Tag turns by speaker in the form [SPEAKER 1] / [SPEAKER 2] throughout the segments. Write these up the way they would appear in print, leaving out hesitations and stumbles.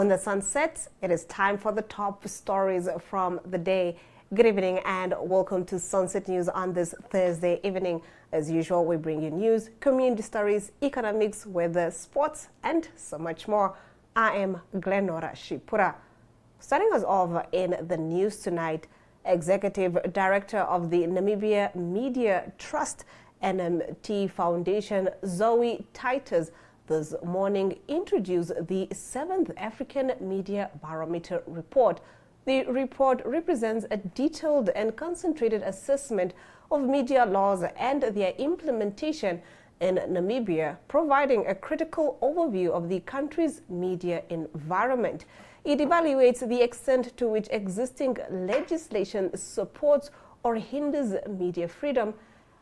[SPEAKER 1] When the sun sets, it is time for the top stories from the day. Good evening and welcome to Sunset News on this Thursday evening. As usual, we bring you news, community stories, economics, weather, sports, and so much more. I am Glenora Shipura. Starting us off in the news tonight, Executive Director of the Namibia Media Trust NMT Foundation, Zoe Titus, this morning introduced the 7th African Media Barometer Report. The report represents a detailed and concentrated assessment of media laws and their implementation in Namibia, providing a critical overview of the country's media environment. It evaluates the extent to which existing legislation supports or hinders media freedom,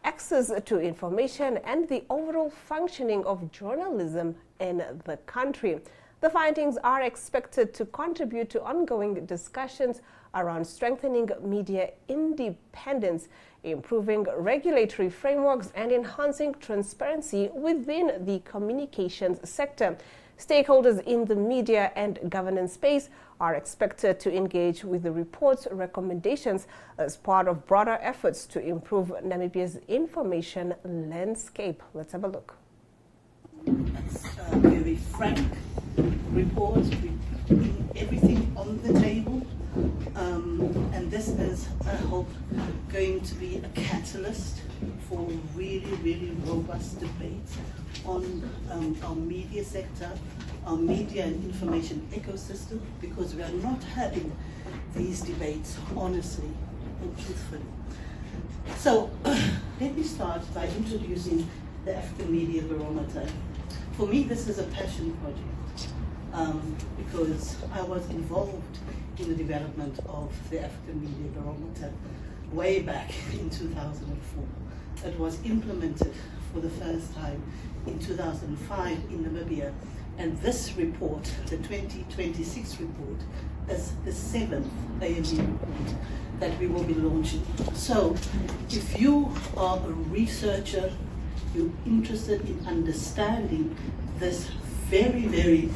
[SPEAKER 1] access to information, and the overall functioning of journalism in the country. The findings are expected to contribute to ongoing discussions around strengthening media independence, improving regulatory frameworks, and enhancing transparency within the communications sector. Stakeholders in the media and governance space are expected to engage with the report's recommendations as part of broader efforts to improve Namibia's information landscape. Let's have a look.
[SPEAKER 2] It's a very frank report. We put everything on the table, and this is, I hope, going to be a catalyst for really robust debate on our media sector, our media and information ecosystem, because we are not having these debates honestly and truthfully. So let me start by introducing the African Media Barometer. For me, this is a passion project because I was involved in the development of the African Media Barometer way back in 2004. It was implemented for the first time in 2005 in Namibia, and this report, the 2026 report, is the 7th AMB report that we will be launching. So if you are a researcher, you're interested in understanding this very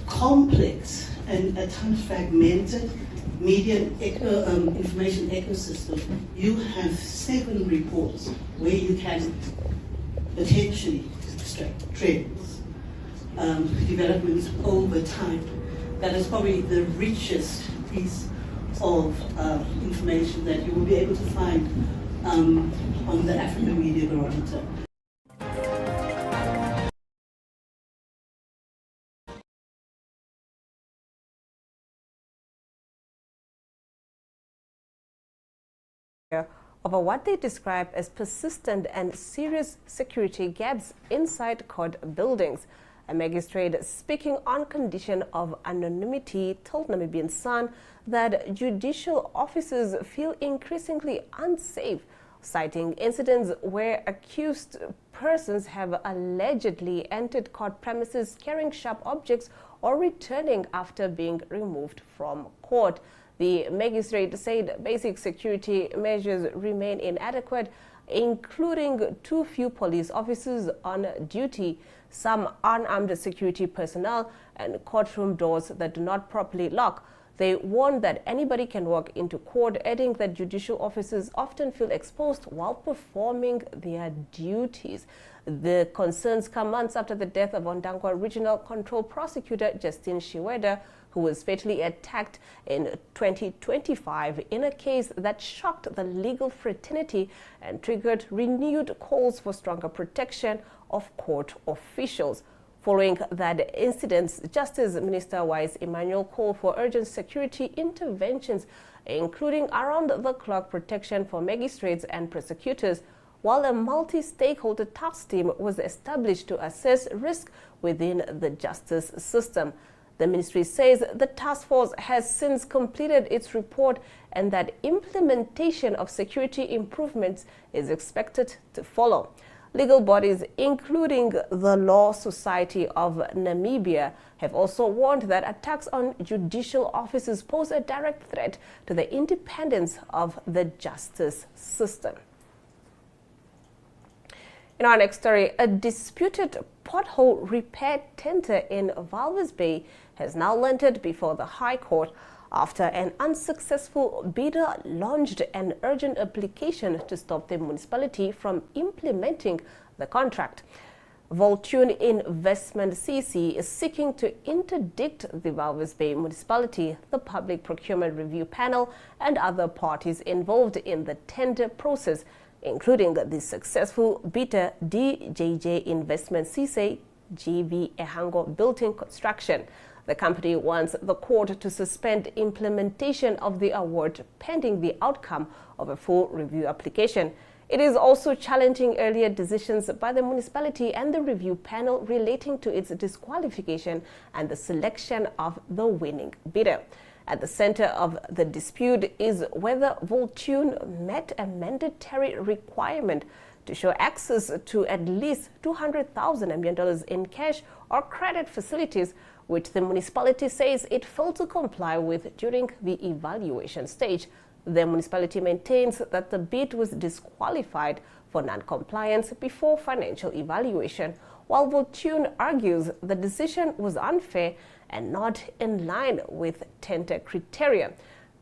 [SPEAKER 2] complex and at times fragmented media information ecosystem, you have 7 reports where you can potentially extract trends, developments over time. That is probably the richest piece of information that you will be able to find on the African Media Barometer.
[SPEAKER 1] Over what they describe as persistent and serious security gaps inside court buildings. A magistrate speaking on condition of anonymity told Namibian Sun that judicial officers feel increasingly unsafe, citing incidents where accused persons have allegedly entered court premises carrying sharp objects or returning after being removed from court. The magistrate said basic security measures remain inadequate, including too few police officers on duty, some unarmed security personnel, and courtroom doors that do not properly lock. They warned that anybody can walk into court, adding that judicial officers often feel exposed while performing their duties. The concerns come months after the death of Ondangwa Regional Control Prosecutor Justine Shiweda, who was fatally attacked in 2025 in a case that shocked the legal fraternity and triggered renewed calls for stronger protection of court officials. Following that incident, Justice Minister Wise Emmanuel called for urgent security interventions, including around-the-clock protection for magistrates and prosecutors, while a multi-stakeholder task team was established to assess risk within the justice system. The ministry says the task force has since completed its report and that implementation of security improvements is expected to follow. Legal bodies, including the Law Society of Namibia, have also warned that attacks on judicial officers pose a direct threat to the independence of the justice system. In our next story, a disputed pothole repair tender in Walvis Bay has now landed before the High Court after an unsuccessful bidder launched an urgent application to stop the municipality from implementing the contract. Voltune Investment CC is seeking to interdict the Walvis Bay municipality, the Public Procurement Review Panel, and other parties involved in the tender process, including the successful bidder DJJ Investment CC GV Ehango Building Construction. The company wants the court to suspend implementation of the award pending the outcome of a full review application. It is also challenging earlier decisions by the municipality and the review panel relating to its disqualification and the selection of the winning bidder. At the center of the dispute is whether Voltune met a mandatory requirement to show access to at least 200,000 MBN in cash or credit facilities, which the municipality says it failed to comply with during the evaluation stage. The municipality maintains that the bid was disqualified for non-compliance before financial evaluation, while Voltune argues the decision was unfair and not in line with tender criteria.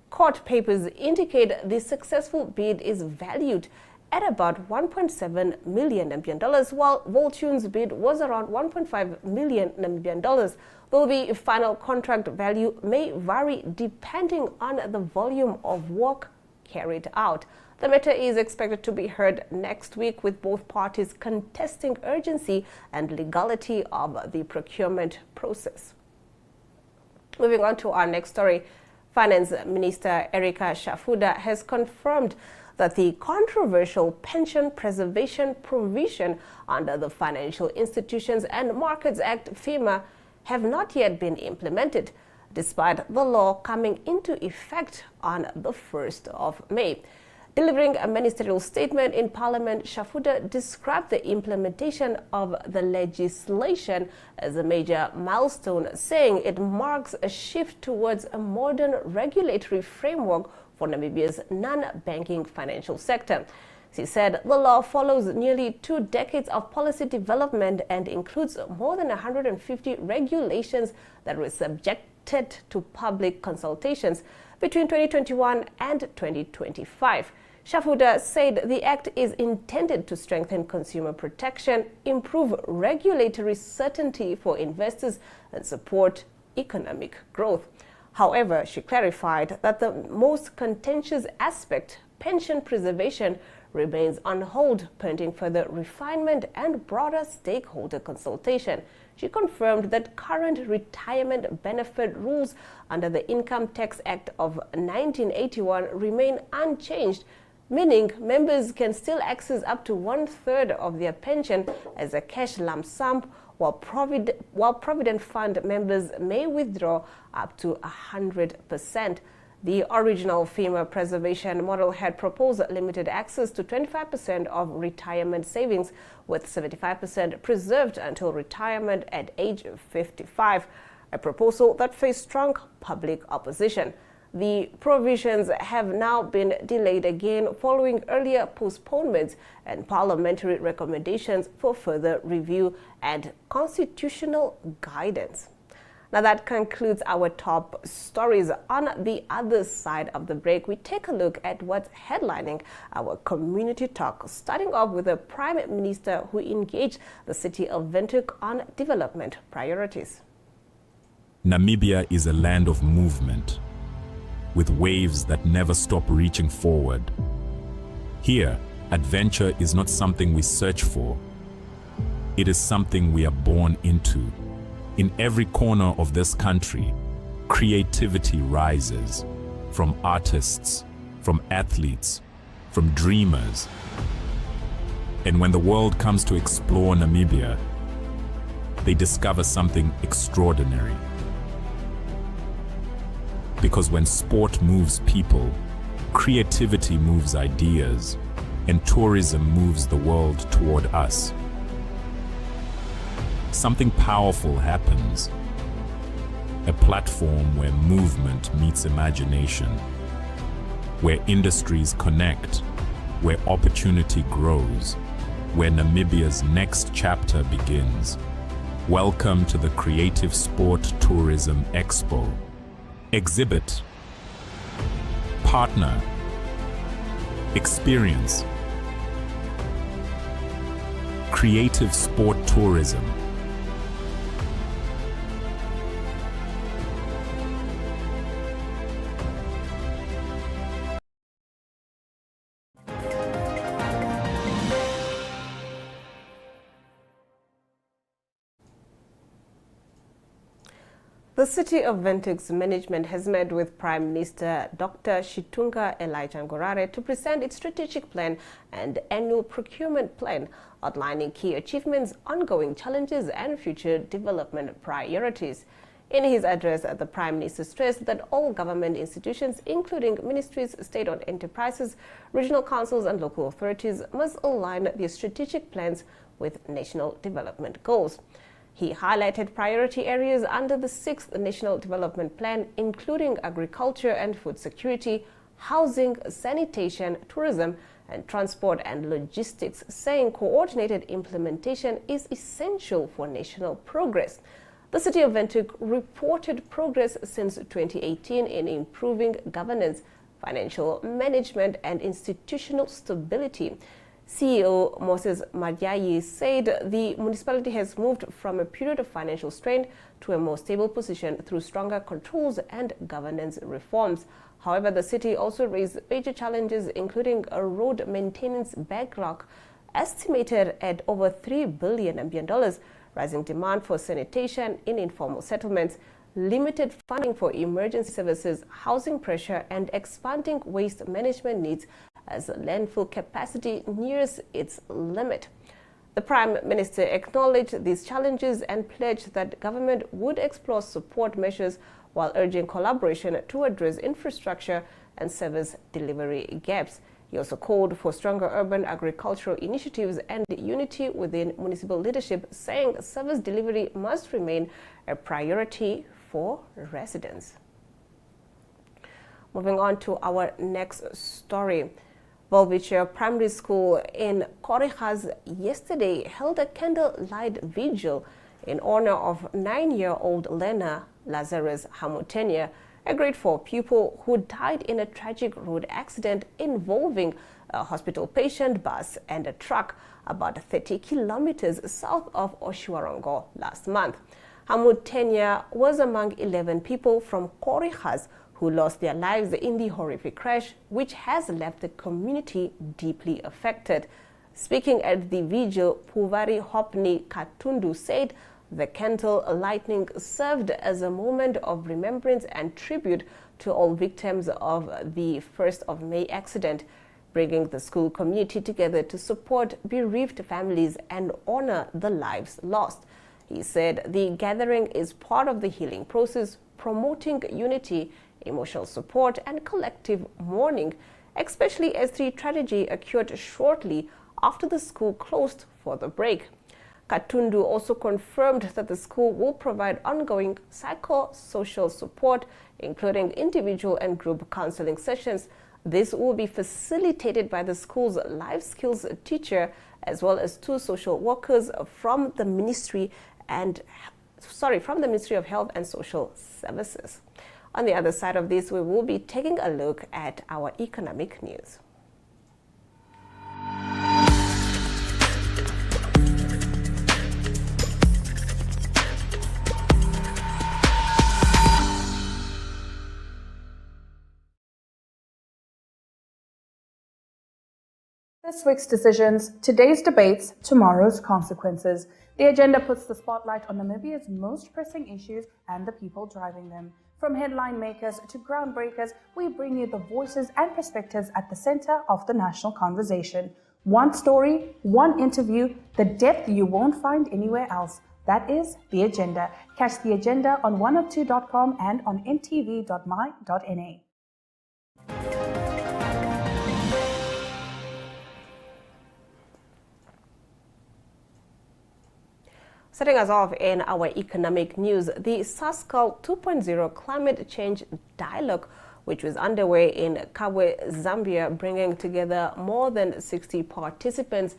[SPEAKER 1] Court papers indicate the successful bid is valued at about 1.7 million Namibian dollars, while Voltune's bid was around 1.5 million Namibian dollars, though the final contract value may vary depending on the volume of work carried out. The matter is expected to be heard next week, with both parties contesting urgency and legality of the procurement process. Moving on to our next story, Finance Minister Erica Shafuda has confirmed that the controversial pension preservation provision under the Financial Institutions and Markets Act, FIMA, have not yet been implemented, despite the law coming into effect on the 1st of May. Delivering a ministerial statement in Parliament, Shafuda described the implementation of the legislation as a major milestone, saying it marks a shift towards a modern regulatory framework for Namibia's non-banking financial sector. She said the law follows nearly 2 decades of policy development and includes more than 150 regulations that were subjected to public consultations between 2021 and 2025. Shafuda said the act is intended to strengthen consumer protection, improve regulatory certainty for investors, and support economic growth. However, she clarified that the most contentious aspect, pension preservation, remains on hold, pending further refinement and broader stakeholder consultation. She confirmed that current retirement benefit rules under the Income Tax Act of 1981 remain unchanged, meaning members can still access up to 1/3 of their pension as a cash lump sum, while Provident Fund members may withdraw up to 100%. The original FIMA preservation model had proposed limited access to 25% of retirement savings, with 75% preserved until retirement at age 55, a proposal that faced strong public opposition. The provisions have now been delayed again following earlier postponements and parliamentary recommendations for further review and constitutional guidance. Now that concludes our top stories. On the other side of the break, we take a look at what's headlining our community talk, starting off with the Prime Minister who engaged the city of Windhoek on development priorities.
[SPEAKER 3] Namibia is a land of movement, with waves that never stop reaching forward. Here, adventure is not something we search for. It is something we are born into. In every corner of this country, creativity rises, from artists, from athletes, from dreamers. And when the world comes to explore Namibia, they discover something extraordinary. Because when sport moves people, creativity moves ideas, and tourism moves the world toward us. Something powerful happens. A platform where movement meets imagination, where industries connect, where opportunity grows, where Namibia's next chapter begins. Welcome to the Creative Sport Tourism Expo. Exhibit, partner, experience. Creative Sport Tourism.
[SPEAKER 1] The City of Windhoek's management has met with Prime Minister Dr. Shitunga Elijah Ngorare to present its strategic plan and annual procurement plan, outlining key achievements, ongoing challenges and future development priorities. In his address, the Prime Minister stressed that all government institutions, including ministries, state-owned enterprises, regional councils and local authorities, must align their strategic plans with national development goals. He highlighted priority areas under the 6th National Development Plan, including agriculture and food security, housing, sanitation, tourism, and transport and logistics, saying coordinated implementation is essential for national progress. The City of Windhoek reported progress since 2018 in improving governance, financial management, and institutional stability. CEO Moses Madyayi said the municipality has moved from a period of financial strain to a more stable position through stronger controls and governance reforms. However, the city also raised major challenges, including a road maintenance backlog estimated at over $3 billion, rising demand for sanitation in informal settlements, limited funding for emergency services, housing pressure, and expanding waste management needs as landfill capacity nears its limit. The Prime Minister acknowledged these challenges and pledged that government would explore support measures while urging collaboration to address infrastructure and service delivery gaps. He also called for stronger urban agricultural initiatives and unity within municipal leadership, saying service delivery must remain a priority for residents. Moving on to our next story. Volvicha Primary School in Korigaz yesterday held a candlelight vigil in honor of 9-year-old Lena Lazarus Hamutenya, a grade 4 pupil who died in a tragic road accident involving a hospital patient bus and a truck about 30 kilometers south of Oshiwarongo last month. Hamutenya was among 11 people from Korigaz who lost their lives in the horrific crash, which has left the community deeply affected. Speaking at the vigil, Puvari Hopni Katundu said the candle lighting served as a moment of remembrance and tribute to all victims of the 1st of May accident, bringing the school community together to support bereaved families and honor the lives lost. He said the gathering is part of the healing process, promoting unity, emotional support and collective mourning, especially as the tragedy occurred shortly after the school closed for the break. Katundu also confirmed that the school will provide ongoing psychosocial support, including individual and group counseling sessions. This will be facilitated by the school's life skills teacher, as well as 2 social workers from the Ministry of Health and Social Services. On the other side of this, we will be taking a look at our economic news.
[SPEAKER 4] This week's decisions, today's debates, tomorrow's consequences. The agenda puts the spotlight on Namibia's most pressing issues and the people driving them. From headline makers to groundbreakers, we bring you the voices and perspectives at the center of the national conversation. One story, one interview, the depth you won't find anywhere else. That is The Agenda. Catch The Agenda on 102.com and on ntv.my.na.
[SPEAKER 1] Starting us off in our economic news, the SASCAL 2.0 Climate Change Dialogue which was underway in Kabwe, Zambia, bringing together more than 60 participants,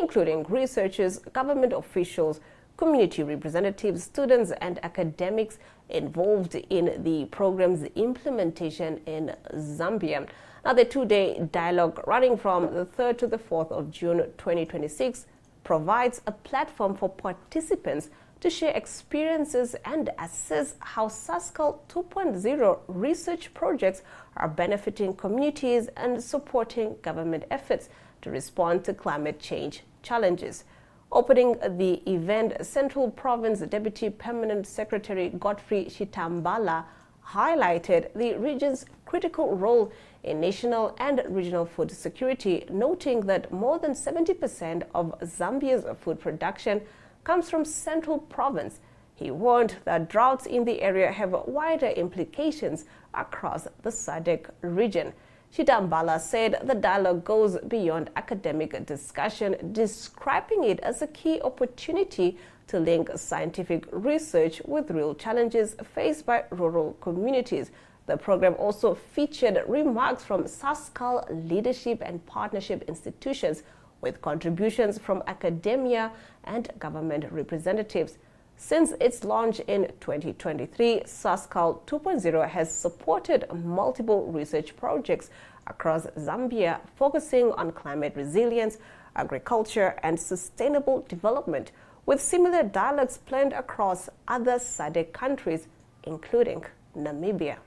[SPEAKER 1] including researchers, government officials, community representatives, students and academics involved in the program's implementation in Zambia. Now, the two-day dialogue running from the 3rd to the 4th of June 2026 provides a platform for participants to share experiences and assess how SASCAL 2.0 research projects are benefiting communities and supporting government efforts to respond to climate change challenges. Opening the event, Central Province Deputy Permanent Secretary Godfrey Chitambala highlighted the region's critical role in national and regional food security, noting that more than 70% of Zambia's food production comes from Central Province. He warned that droughts in the area have wider implications across the SADC region. Chitambala said the dialogue goes beyond academic discussion, describing it as a key opportunity to link scientific research with real challenges faced by rural communities. The program also featured remarks from SASCAL leadership and partnership institutions, with contributions from academia and government representatives. Since its launch in 2023, SASCAL 2.0 has supported multiple research projects across Zambia, focusing on climate resilience, agriculture, and sustainable development, with similar dialogues planned across other SADC countries, including Namibia.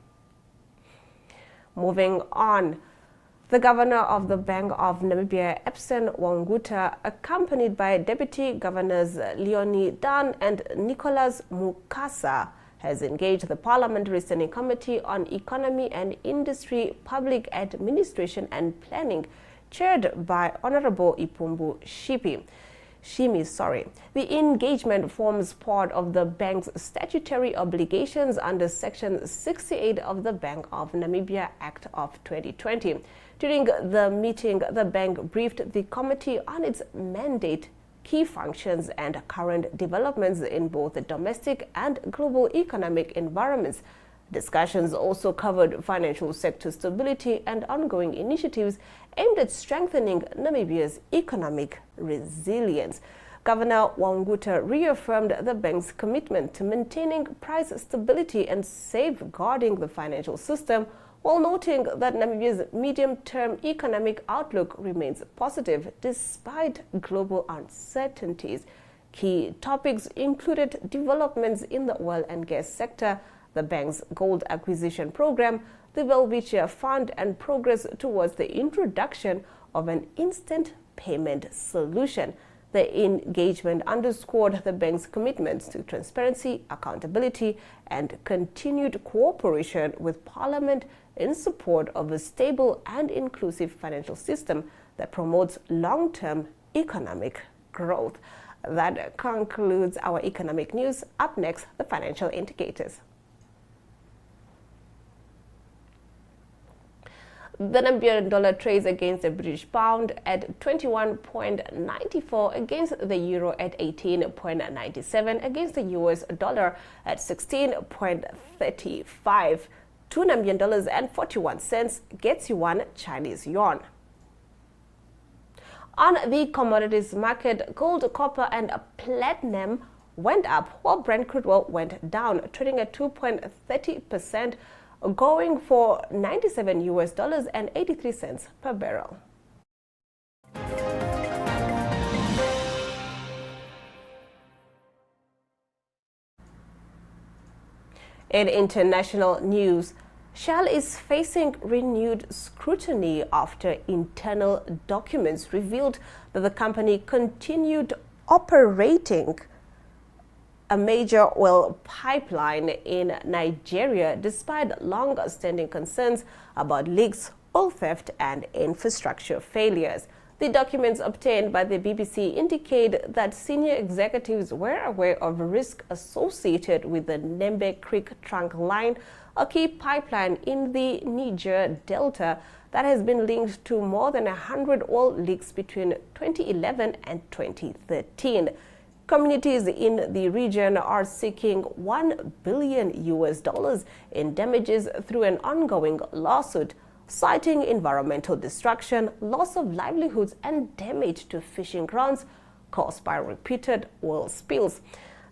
[SPEAKER 1] Moving on, the governor of the Bank of Namibia, Epson Wanguta, accompanied by Deputy Governors Leonie Dan and Nicholas Mukasa, has engaged the Parliamentary Standing Committee on Economy and Industry, Public Administration and Planning, chaired by Honorable Ipumbu Shimi. The engagement forms part of the bank's statutory obligations under Section 68 of the Bank of Namibia Act of 2020. During the meeting, the bank briefed the committee on its mandate, key functions and current developments in both the domestic and global economic environments. Discussions also covered financial sector stability and ongoing initiatives aimed at strengthening Namibia's economic resilience. Governor Wanguta reaffirmed the bank's commitment to maintaining price stability and safeguarding the financial system, while noting that Namibia's medium-term economic outlook remains positive despite global uncertainties. Key topics included developments in the oil and gas sector, the bank's gold acquisition program, the Welwitschia Fund, and progress towards the introduction of an instant payment solution. The engagement underscored the bank's commitments to transparency, accountability, and continued cooperation with Parliament in support of a stable and inclusive financial system that promotes long-term economic growth. That concludes our economic news. Up next, the financial indicators. The Namibian dollar trades against the British pound at 21.94, against the euro at 18.97, against the US dollar at 16.35. 2 Namibian dollars and 41 cents gets you 1 Chinese yuan. On the commodities market, gold, copper, and platinum went up, while Brent crude oil went down, trading at 2.30%. Going for $97 and 83 cents per barrel. In international news, Shell is facing renewed scrutiny after internal documents revealed that the company continued operating a major oil pipeline in Nigeria despite long-standing concerns about leaks, oil theft, and infrastructure failures. The documents obtained by the BBC indicate that senior executives were aware of risk associated with the Nembe Creek trunk line, a key pipeline in the Niger Delta that has been linked to more than 100 oil leaks between 2011 and 2013. Communities in the region are seeking $1 billion in damages through an ongoing lawsuit, citing environmental destruction, loss of livelihoods, and damage to fishing grounds caused by repeated oil spills.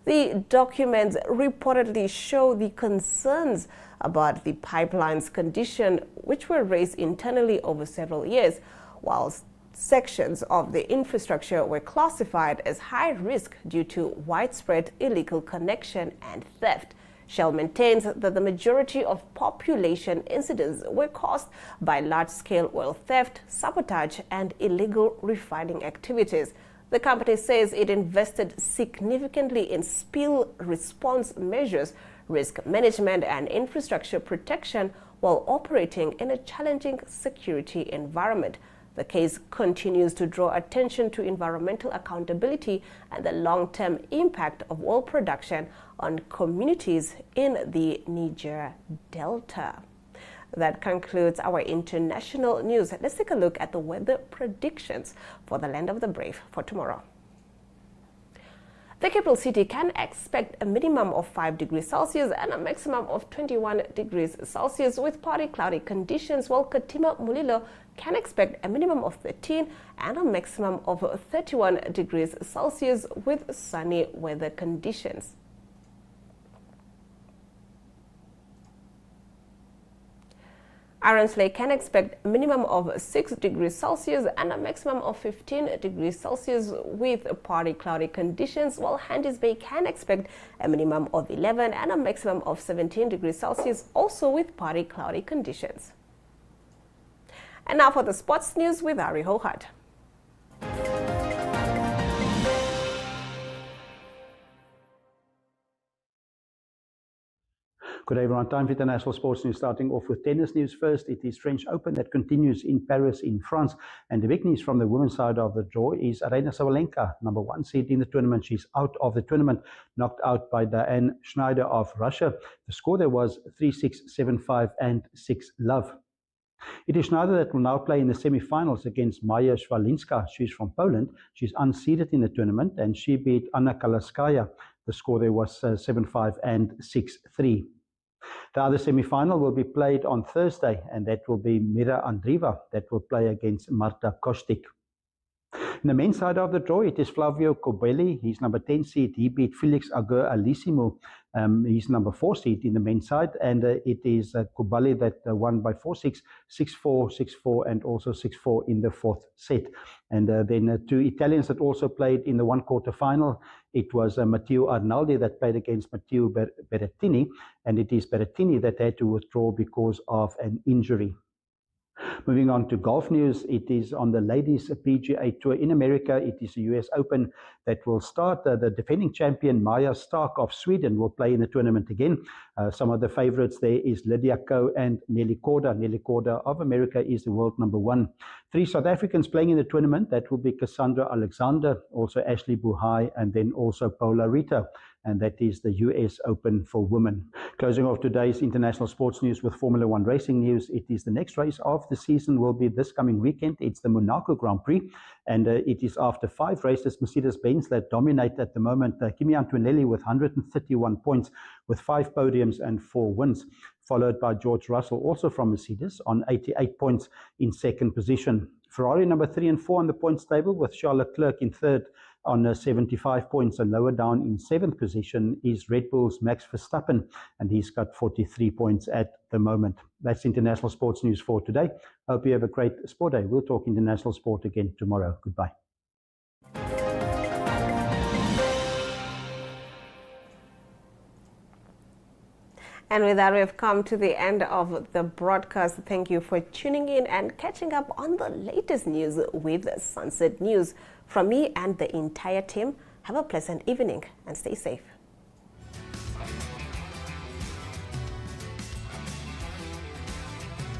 [SPEAKER 1] The documents reportedly show the concerns about the pipeline's condition, which were raised internally over several years, while sections of the infrastructure were classified as high risk due to widespread illegal connection and theft. Shell maintains that the majority of population incidents were caused by large-scale oil theft, sabotage, and illegal refining activities. The company says it invested significantly in spill response measures, risk management, and infrastructure protection while operating in a challenging security environment. The case continues to draw attention to environmental accountability and the long-term impact of oil production on communities in the Niger Delta. That concludes our international news. Let's take a look at the weather predictions for the land of the brave for tomorrow. The capital city can expect a minimum of 5 degrees Celsius and a maximum of 21 degrees Celsius with partly cloudy conditions, while Katima Mulilo can expect a minimum of 13 and a maximum of 31 degrees Celsius with sunny weather conditions. Ironsley can expect a minimum of 6 degrees Celsius and a maximum of 15 degrees Celsius with partly cloudy conditions, while Handys Bay can expect a minimum of 11 and a maximum of 17 degrees Celsius, also with partly cloudy conditions. And now for the sports news with Ari Hohat.
[SPEAKER 5] Good day, everyone. Time for international sports news. Starting off with tennis news first. It is French Open that continues in Paris in France. And the big news from the women's side of the draw is Aryna Sabalenka, number 1 seed in the tournament. She's out of the tournament, knocked out by Diane Schneider of Russia. The score there was 3-6, 7-5, and 6-love. It is Schneider that will now play in the semi-finals against Maja Swalinska. She's from Poland. She's unseeded in the tournament, and she beat Anna Kalaskaya. The score there was 7-5 and 6-3. The other semi-final will be played on Thursday, and that will be Mira Andreeva that will play against Marta Kostic. In the men's side of the draw, it is Flavio Cobolli. He's number 10 seed. He beat Felix Auger-Aliassime. He's number 4 seed in the men's side, and it is Cobolli that won by 4-6, 6-4, 6-4, and also 6-4 in the fourth set. And then 2 Italians that also played in the one-quarter final. It was Matteo Arnaldi that played against Matteo Berrettini, and it is Berrettini that had to withdraw because of an injury. Moving on to golf news, it is on the ladies PGA Tour in America. It is the US Open that will start. The defending champion Maja Stark of Sweden will play in the tournament again. Some of the favorites there is Lydia Ko and Nelly Korda. Nelly Korda of America is the world number 1. 3 South Africans playing in the tournament. That will be Cassandra Alexander, also Ashley Buhai, and then also Paula Rita. And that is the US Open for women. Closing off today's international sports news with Formula One racing news. It is the next race of the season will be this coming weekend. It's the Monaco Grand Prix, and it is after 5 races, Mercedes-Benz that dominate at the moment. Kimi Antonelli with 131 points, with 5 podiums and 4 wins, followed by George Russell, also from Mercedes, on 88 points in second position. Ferrari number 3 and 4 on the points table, with Charles Leclerc in third on 75 points, and lower down in 7th position is Red Bull's Max Verstappen, and he's got 43 points at the moment. That's international sports news for today. Hope you have a great sport day. We'll talk international sport again tomorrow. Goodbye.
[SPEAKER 1] And with that, we have come to the end of the broadcast. Thank you for tuning in and catching up on the latest news with Sunset News. From me and the entire team, have a pleasant evening and stay safe.